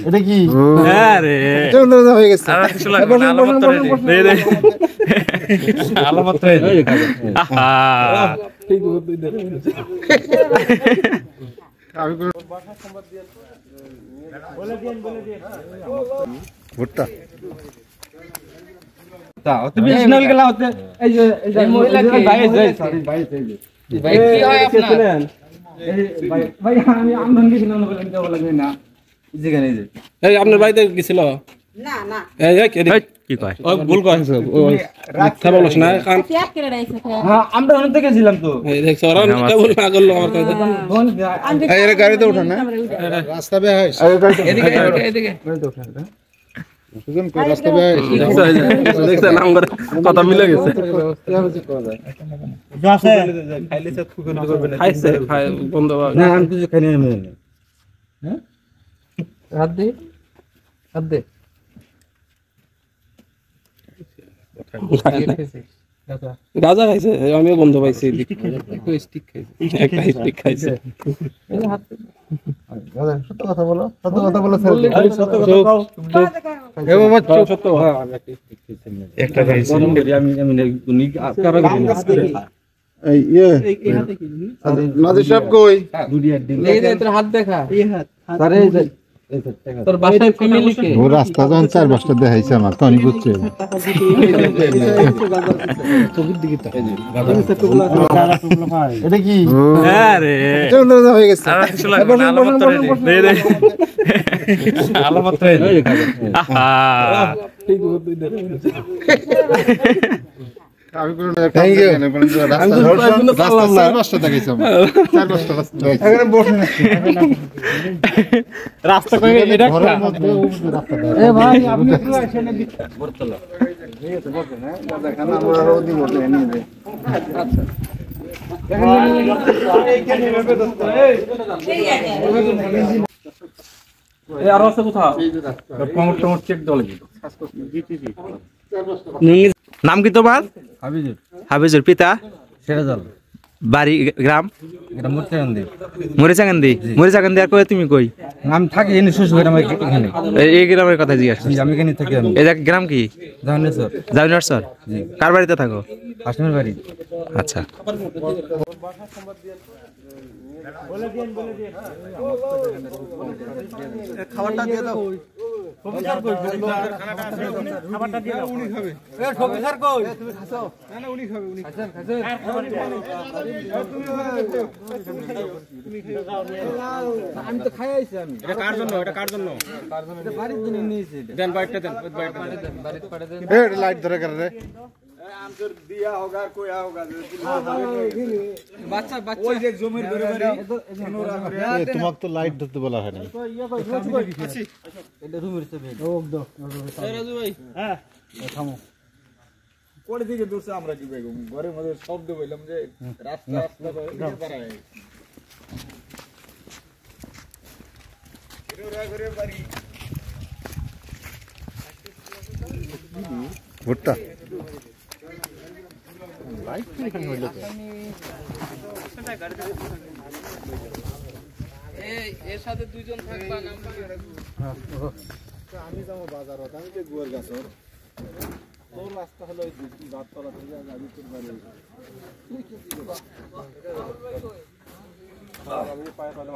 এটা কি আরে হয়ে গেছে ভুট্টা আপনার বাড়িতে গেছিল কি কয় ভুল করেছে আমরা অনেক গেছিলাম তো দেখছো ওরা কেবল না করলো আমার কাছে গাড়িতে ওঠা না রাস্তা বেয়া কথা মিলে গেছে রাজা খাইছে আমিও বন্ধ পাইছি সত্য কথা বলো নাজির সাহেব কই হাত দেখা তোর বাসায় ফ্যামিলি কে ও রাস্তা যখন 4-5টা দেখাইছে আমার তো আমি বুঝছি এটা কি আরে হয়ে গেছে রাস্তা নাম কি তোমার? হাফিজুর। পিতা? বাড়ি গ্রাম? মরিচাকান্দি। মরিচাকান্দি আর কই তুমি কই? আমি থাকি এখানে এই গ্রামের কথা জিজ্ঞাসা। আমি এখানে থাকি। এই গ্রাম কি? জামিনারসর। কার বাড়িতে থাকো? হাসিমের বাড়ি। আচ্ছা। খাবারটা দিয়ে দাও। খাবারটা দিয়ে দাও। উনি খাবে। স্যার কই? তুমি খাচ্ছো? না না উনি খাবে। উনি খাচ্ছেন। আমি তো খাই আইছি আমি। এটা কার জন্য? এটা বাড়ির জন্য নিয়েছি। দেন বাইটটা দেন। বাড়িতে পাড়ে দেন। লাইট ধরে করে রে। आंसर दिया होगा कोई होगा বাচ্চা ওই যে জমির ধরে বাড়ি তোমাকে তো লাইট ধরতে বলা হয় না এটা রুমের চাবি ওক দাও রাজু ভাই হ্যাঁ থামো কোড়ে দিকে দূরছে আমরা কি বেগম ঘরের মধ্যে শব্দ কইলাম যে রাস্তা পারায় এরা ঘরে বাড়ি ভুট্টা লাইট এখানে হইলো তো এর সাথে দুইজন থাকবা নাম আমি যাবো বাজারত আমি যে গুয়ার গাছর তোর রাস্তা হলো ওই গাছতলা থেকে গাড়ি তোর বাড়ি আমি পায়ে পালে